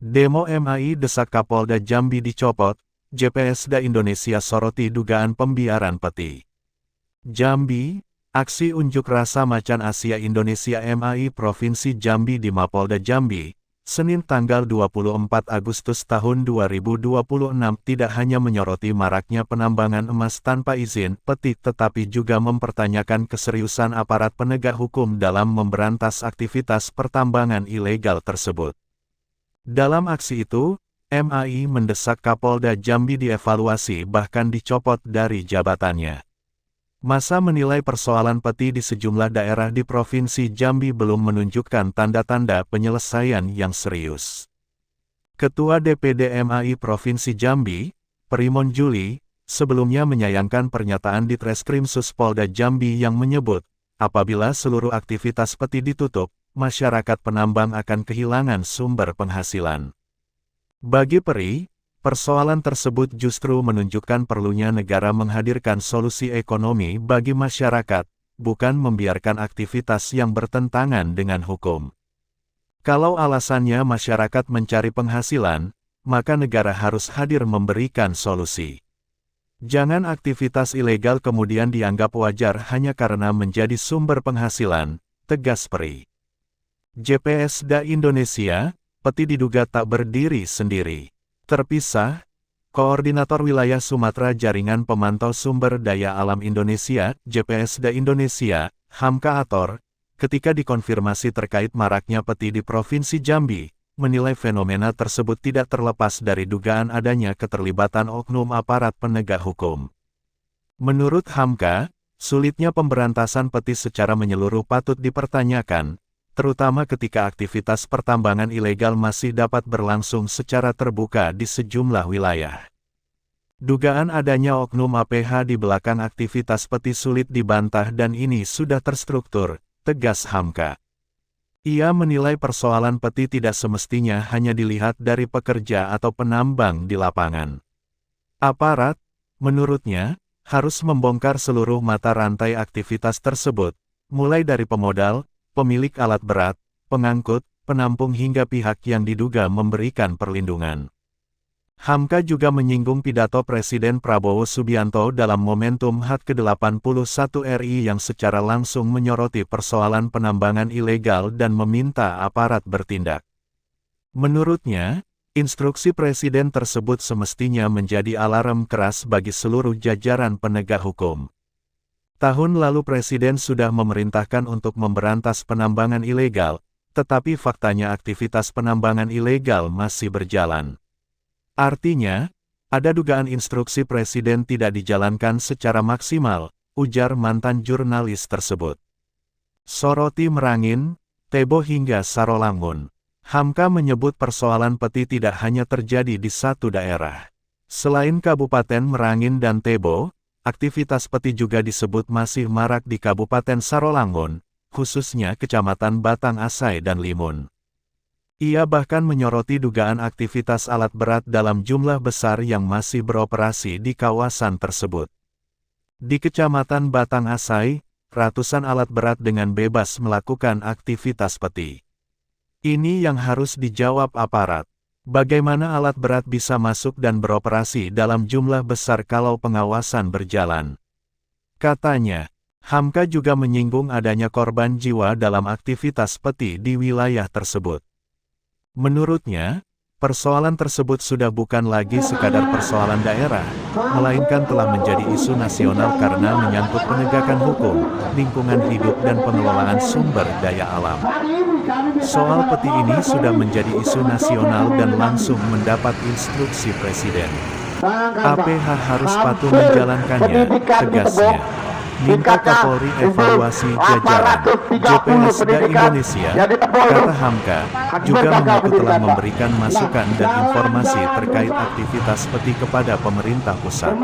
Demo MAI desak Kapolda Jambi dicopot, JPSda Indonesia soroti dugaan pembiaran peti. Jambi, aksi unjuk rasa Macan Asia Indonesia MAI Provinsi Jambi di Mapolda Jambi, Senin tanggal 24 Agustus tahun 2026 tidak hanya menyoroti maraknya penambangan emas tanpa izin peti tetapi juga mempertanyakan keseriusan aparat penegak hukum dalam memberantas aktivitas pertambangan ilegal tersebut. Dalam aksi itu, MAI mendesak Kapolda Jambi dievaluasi bahkan dicopot dari jabatannya. Massa menilai persoalan peti di sejumlah daerah di Provinsi Jambi belum menunjukkan tanda-tanda penyelesaian yang serius. Ketua DPD MAI Provinsi Jambi, Perimon Juli, sebelumnya menyayangkan pernyataan di Treskrimsus Polda Jambi yang menyebut, apabila seluruh aktivitas peti ditutup, masyarakat penambang akan kehilangan sumber penghasilan. Bagi Peri, persoalan tersebut justru menunjukkan perlunya negara menghadirkan solusi ekonomi bagi masyarakat, bukan membiarkan aktivitas yang bertentangan dengan hukum. Kalau alasannya masyarakat mencari penghasilan, maka negara harus hadir memberikan solusi. Jangan aktivitas ilegal kemudian dianggap wajar hanya karena menjadi sumber penghasilan, tegas Peri. JPSda Indonesia, peti diduga tak berdiri sendiri. Terpisah, Koordinator Wilayah Sumatera Jaringan Pemantau Sumber Daya Alam Indonesia, JPSda Indonesia, Hamka Ator, ketika dikonfirmasi terkait maraknya peti di Provinsi Jambi, menilai fenomena tersebut tidak terlepas dari dugaan adanya keterlibatan oknum aparat penegak hukum. Menurut Hamka, sulitnya pemberantasan peti secara menyeluruh patut dipertanyakan, terutama ketika aktivitas pertambangan ilegal masih dapat berlangsung secara terbuka di sejumlah wilayah. Dugaan adanya oknum APH di belakang aktivitas peti sulit dibantah dan ini sudah terstruktur, tegas Hamka. Ia menilai persoalan peti tidak semestinya hanya dilihat dari pekerja atau penambang di lapangan. Aparat, menurutnya, harus membongkar seluruh mata rantai aktivitas tersebut, mulai dari pemodal, pemilik alat berat, pengangkut, penampung hingga pihak yang diduga memberikan perlindungan. Hamka juga menyinggung pidato Presiden Prabowo Subianto dalam momentum HUT ke-81 RI yang secara langsung menyoroti persoalan penambangan ilegal dan meminta aparat bertindak. Menurutnya, instruksi Presiden tersebut semestinya menjadi alarm keras bagi seluruh jajaran penegak hukum. Tahun lalu Presiden sudah memerintahkan untuk memberantas penambangan ilegal, tetapi faktanya aktivitas penambangan ilegal masih berjalan. Artinya, ada dugaan instruksi Presiden tidak dijalankan secara maksimal, ujar mantan jurnalis tersebut. Soroti Merangin, Tebo hingga Sarolangun. Hamka menyebut persoalan peti tidak hanya terjadi di satu daerah. Selain Kabupaten Merangin dan Tebo, aktivitas peti juga disebut masih marak di Kabupaten Sarolangun, khususnya Kecamatan Batang Asai dan Limun. Ia bahkan menyoroti dugaan aktivitas alat berat dalam jumlah besar yang masih beroperasi di kawasan tersebut. Di Kecamatan Batang Asai, ratusan alat berat dengan bebas melakukan aktivitas peti. Ini yang harus dijawab aparat. Bagaimana alat berat bisa masuk dan beroperasi dalam jumlah besar kalau pengawasan berjalan? Katanya, Hamka juga menyinggung adanya korban jiwa dalam aktivitas peti di wilayah tersebut. Menurutnya, persoalan tersebut sudah bukan lagi sekadar persoalan daerah, melainkan telah menjadi isu nasional karena menyangkut penegakan hukum, lingkungan hidup dan pengelolaan sumber daya alam. Soal peti ini sudah menjadi isu nasional dan langsung mendapat instruksi Presiden. APH harus patuh menjalankannya, tegasnya. Minta Kapolri evaluasi jajaran. JPSda Indonesia, kata Hamka, juga mengaku telah memberikan masukan dan informasi terkait aktivitas peti kepada pemerintah pusat.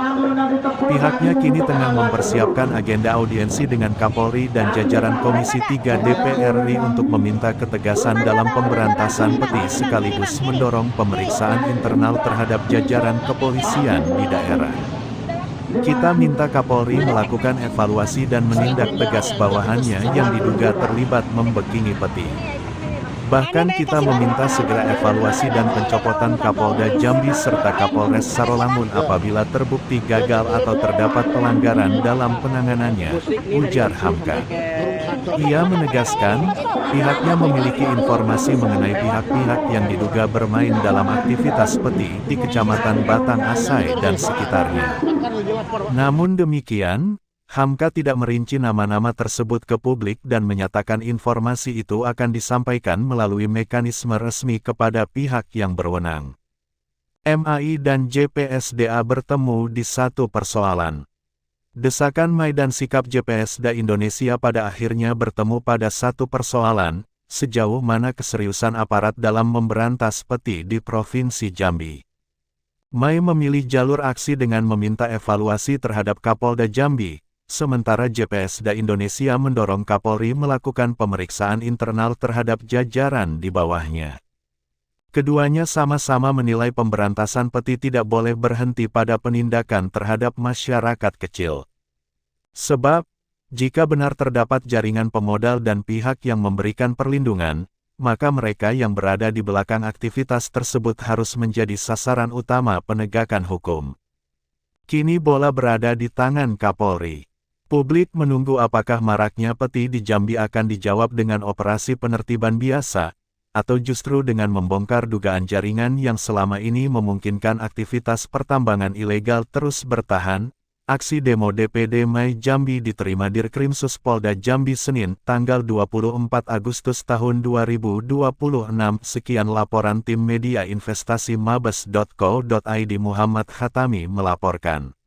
Pihaknya kini tengah mempersiapkan agenda audiensi dengan Kapolri dan jajaran Komisi 3 DPR RI untuk meminta ketegasan dalam pemberantasan peti sekaligus mendorong pemeriksaan internal terhadap jajaran kepolisian di daerah. Kita minta Kapolri melakukan evaluasi dan menindak tegas bawahannya yang diduga terlibat membekingi peti. Bahkan kita meminta segera evaluasi dan pencopotan Kapolda Jambi serta Kapolres Sarolangun apabila terbukti gagal atau terdapat pelanggaran dalam penanganannya, ujar Hamka. Ia menegaskan, pihaknya memiliki informasi mengenai pihak-pihak yang diduga bermain dalam aktivitas peti di Kecamatan Batang Asai dan sekitarnya. Namun demikian, Hamka tidak merinci nama-nama tersebut ke publik dan menyatakan informasi itu akan disampaikan melalui mekanisme resmi kepada pihak yang berwenang. MAI dan JPSDA bertemu di satu persoalan. Desakan MAI dan sikap JPSDA Indonesia pada akhirnya bertemu pada satu persoalan, sejauh mana keseriusan aparat dalam memberantas peti di Provinsi Jambi. MAI memilih jalur aksi dengan meminta evaluasi terhadap Kapolda Jambi, sementara JPSDA Indonesia mendorong Kapolri melakukan pemeriksaan internal terhadap jajaran di bawahnya. Keduanya sama-sama menilai pemberantasan peti tidak boleh berhenti pada penindakan terhadap masyarakat kecil. Sebab, jika benar terdapat jaringan pemodal dan pihak yang memberikan perlindungan, maka mereka yang berada di belakang aktivitas tersebut harus menjadi sasaran utama penegakan hukum. Kini bola berada di tangan Kapolri. Publik menunggu apakah maraknya peti di Jambi akan dijawab dengan operasi penertiban biasa, atau justru dengan membongkar dugaan jaringan yang selama ini memungkinkan aktivitas pertambangan ilegal terus bertahan. Aksi demo DPD MAI Jambi diterima Dirkrimsus Polda Jambi Senin, tanggal 24 Agustus tahun 2026. Sekian laporan tim media investasi mabes.co.id. Muhammad Khatami melaporkan.